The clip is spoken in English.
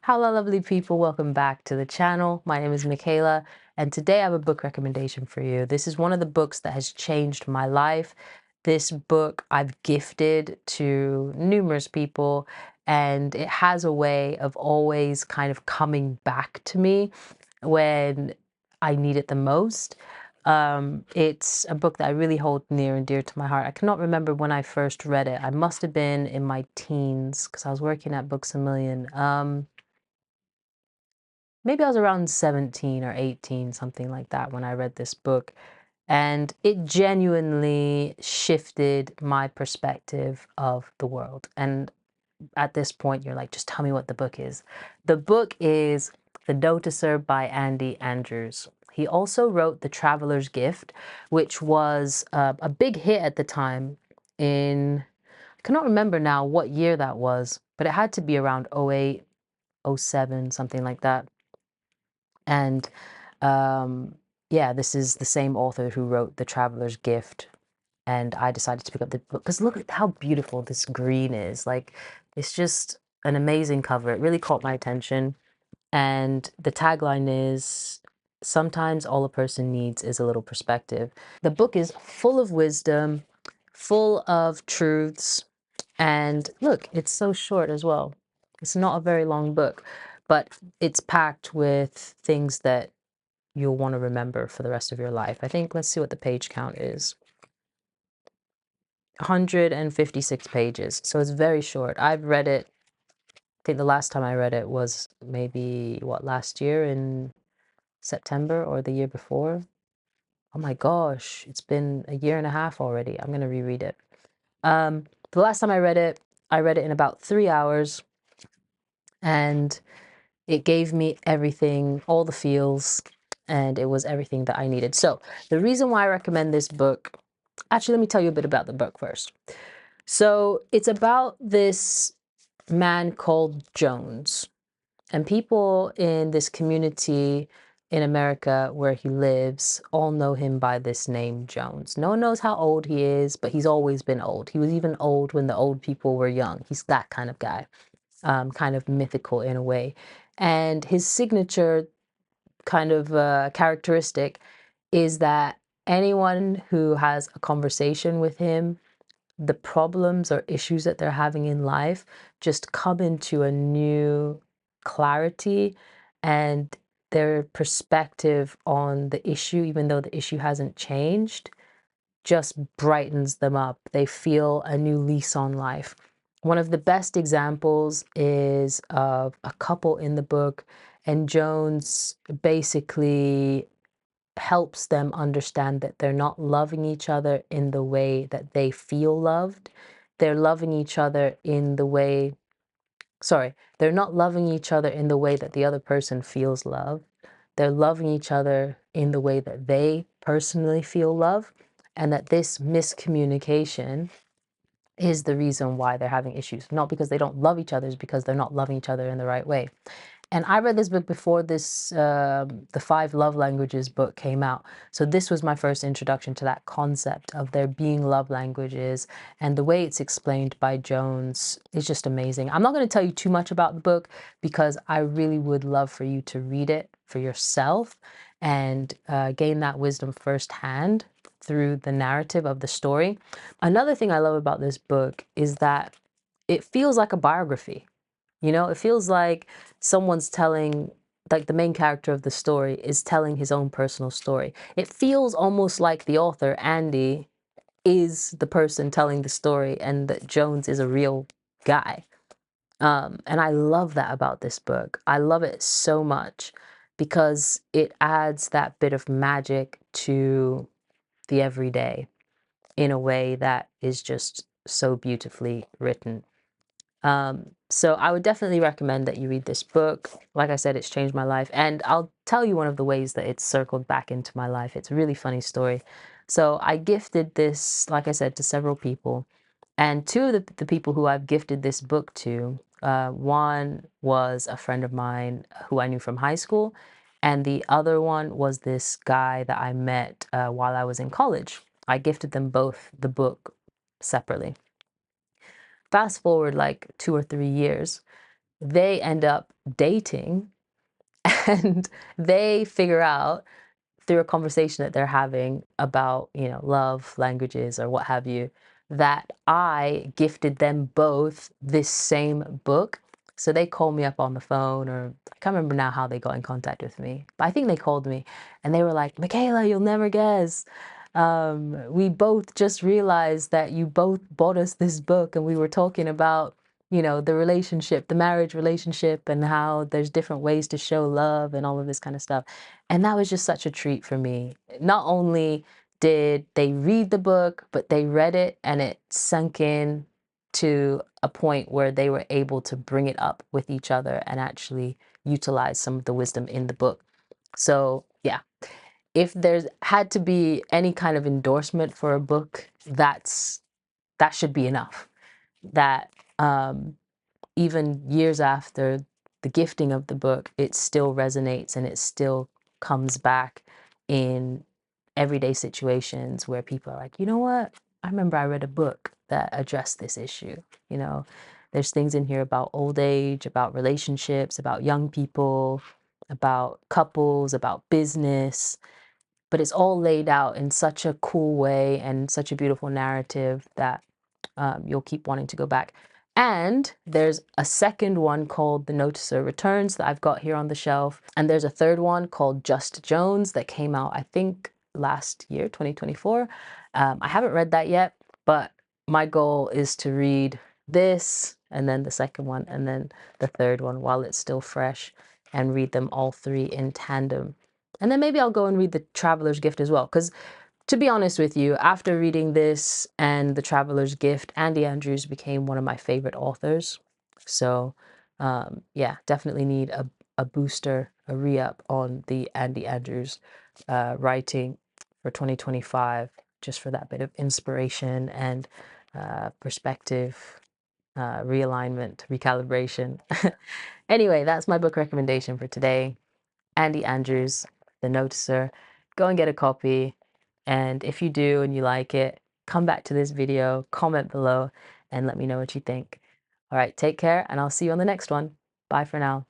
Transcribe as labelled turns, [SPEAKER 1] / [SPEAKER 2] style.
[SPEAKER 1] Hello, lovely people. Welcome back to the channel. My name is Michaela, and today I have a book recommendation for you. This is one of the books that has changed my life. This book I've gifted to numerous people, and it has a way of always kind of coming back to me when I need it the most. It's a book that I really hold near and dear to my heart. I cannot remember when I first read it. I must have been in my teens because I was working at Books a Million. Maybe I was around 17 or 18, something like that, when I read this book. And it genuinely shifted my perspective of the world. And at this point, you're like, just tell me what the book is. The book is The Noticer by Andy Andrews. He also wrote The Traveler's Gift, which was a big hit at the time in, I cannot remember now what year that was, but it had to be around 08, 07, something like that. And yeah, this is the same author who wrote The Traveler's Gift. And I decided to pick up the book because look at how beautiful this green is. Like, it's just an amazing cover. It really caught my attention. And the tagline is, sometimes all a person needs is a little perspective. The book is full of wisdom, full of truths. And look, it's so short as well. It's not a very long book, but it's packed with things that you'll want to remember for the rest of your life. I think, let's see what the page count is. 156 pages. So it's very short. I've read it, I think the last time I read it was maybe, what, last year in September or the year before? Oh my gosh, it's been a year and a half already. I'm going to reread it. The last time I read it in about 3 hours, and it gave me everything, all the feels, and it was everything that I needed. So the reason why I recommend this book, actually, let me tell you a bit about the book first. So it's about this man called Jones, and people in this community in America where he lives all know him by this name, Jones. No one knows how old he is, but he's always been old. He was even old when the old people were young. He's that kind of guy, kind of mythical in a way. And his signature kind of characteristic is that anyone who has a conversation with him, the problems or issues that they're having in life just come into a new clarity, and their perspective on the issue, even though the issue hasn't changed, just brightens them up. They feel a new lease on life. One of the best examples is of a couple in the book, and Jones basically helps them understand that they're not loving each other in the way that they feel loved. They're loving each other in the way, sorry, they're not loving each other in the way that the other person feels love. They're loving each other in the way that they personally feel love, and that this miscommunication is the reason why they're having issues. Not because they don't love each other, it's because they're not loving each other in the right way. And I read this book before this, the 5 Love Languages book came out. So this was my first introduction to that concept of there being love languages, and the way it's explained by Jones is just amazing. I'm not going to tell you too much about the book because I really would love for you to read it for yourself and gain that wisdom firsthand through the narrative of the story. Another thing I love about this book is that it feels like a biography. You know, it feels like someone's telling, like the main character of the story is telling his own personal story. It feels almost like the author, Andy, is the person telling the story and that Jones is a real guy. And I love that about this book. I love it so much because it adds that bit of magic to the everyday in a way that is just so beautifully written. So I would definitely recommend that you read this book. Like I said, it's changed my life. And I'll tell you one of the ways that it's circled back into my life. It's a really funny story. So I gifted this, like I said, to several people. And two of the people who I've gifted this book to, one was a friend of mine who I knew from high school. And the other one was this guy that I met while I was in college. I gifted them both the book separately. Fast forward like 2 or 3 years, they end up dating and they figure out through a conversation that they're having about, love languages or what have you, that I gifted them both this same book. So they called me up on the phone, or I can't remember now how they got in contact with me, but I think they called me and they were like, Michaela, you'll never guess. We both just realized that you both bought us this book, and we were talking about, the relationship, the marriage relationship, and how there's different ways to show love and all of this kind of stuff. And that was just such a treat for me. Not only did they read the book, but they read it and it sunk in to a point where they were able to bring it up with each other and actually utilize some of the wisdom in the book. So, yeah, if there's had to be any kind of endorsement for a book, that should be enough. That even years after the gifting of the book, it still resonates and it still comes back in everyday situations where people are like, you know what? I remember I read a book that addressed this issue. You know, there's things in here about old age, about relationships, about young people, about couples, about business, but it's all laid out in such a cool way and such a beautiful narrative that you'll keep wanting to go back. And there's a second one called The Noticer Returns that I've got here on the shelf. And there's a third one called Just Jones that came out, I think, last year, 2024. I haven't read that yet, but my goal is to read this and then the second one and then the third one while it's still fresh, and read them all three in tandem. And then maybe I'll go and read The Traveler's Gift as well, because to be honest with you, after reading this and The Traveler's Gift, Andy Andrews became one of my favorite authors. So, yeah, definitely need a booster, a re-up on the Andy Andrews writing for 2025, just for that bit of inspiration and perspective, realignment, recalibration. Anyway, that's my book recommendation for today. Andy Andrews, The Noticer. Go and get a copy. And if you do and you like it, come back to this video, comment below, and let me know what you think. All right, take care, and I'll see you on the next one. Bye for now.